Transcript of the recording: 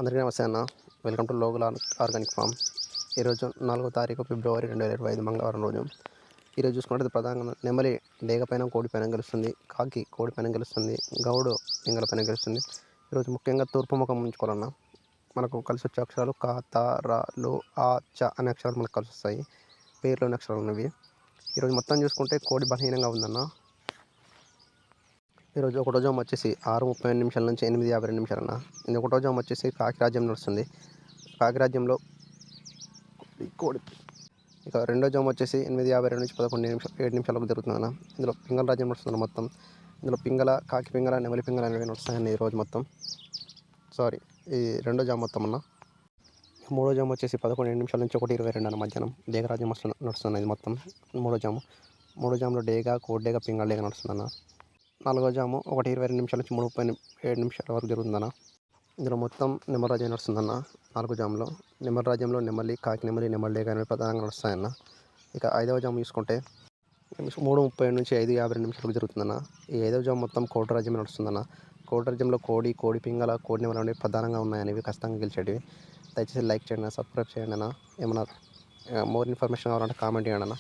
అందరికీ నమస్తే అన్న. Welcome to local organic farm. ఈరోజు 4వ తారీఖు ఫిబ్రవరి 2025 మంగళవారం రోజు. ఈరోజు చూసుకుంటే ప్రధానంగా నెమలి డేగ పైన కోడి పైన గెలుస్తుంది, కాకి కోడి పైన గెలుస్తుంది, గౌడు పింగళ పైన గెలుస్తుంది. ఈరోజు ముఖ్యంగా తూర్పు ముఖం ఉంచుకోవాలన్న. మనకు కలిసి వచ్చే అక్షరాలు క, త, ర, లు, ఆ, చ అనే అక్షరాలు మనకు కలిసి వస్తాయి. పేర్లోని అక్షరాలు ఉన్నవి. ఈరోజు మొత్తం చూసుకుంటే కోడి బలహీనంగా ఉందన్న. ఈరోజు ఒకటో జాము వచ్చేసి 6:32 నుంచి 8:52 అన్న. ఇది ఒకటో జాము వచ్చేసి కాకి రాజ్యం నడుస్తుంది. కాకి రాజ్యంలో కోడి. ఇక రెండో జాము వచ్చేసి 8:52 నుంచి 7 నిమిషాలకు జరుగుతుందన్న. ఇందులో పింగళ రాజ్యం నడుస్తుంది మొత్తం. ఇందులో పింగళ, కాకి పింగళ, నెమలి పింగళ అనేవి నడుస్తాయన్న ఈరోజు మొత్తం. ఈ రెండో జాము మొత్తం అన్న. మూడో జాము వచ్చేసి 11 నుంచి 1:22 అన్న మధ్యాహ్నం. డేగ రాజ్యం నడుస్తుంది ఇది మొత్తం. మూడో జాములో డేగ, కోడి డేగ, పింగళ డేగ నడుస్తుందన్న. నాలుగో జాము 1:22 నుంచి 3:37 వరకు జరుగుతుందన్న. ఇందులో మొత్తం నెమలి రాజ్యం నడుస్తుందన్న. 4 జాములో నెమలి రాజ్యంలో నెమలి, కాకి నెమలి, నెమలి డేగ అనేవి ప్రధానంగా నడుస్తాయన్న. ఇక 5వ జాము చూసుకుంటే 3:30 నుంచి 5:52 వరకు జరుగుతుందన్న. ఈ 5వ జాము మొత్తం కోడి రాజ్యం నడుస్తుందన్న. కోడి రాజ్యంలో కోడి, కోడి పింగళ, కోడి నెమలి అనేవి ప్రధానంగా ఉన్నాయనేవి ఖచ్చితంగా గెలిచేటివి. దయచేసి లైక్ చేయండి, సబ్స్క్రైబ్ చేయండి అన్న. ఏమన్నా మోర్ ఇన్ఫర్మేషన్ కావాలంటే కామెంట్ చేయండి అన్న.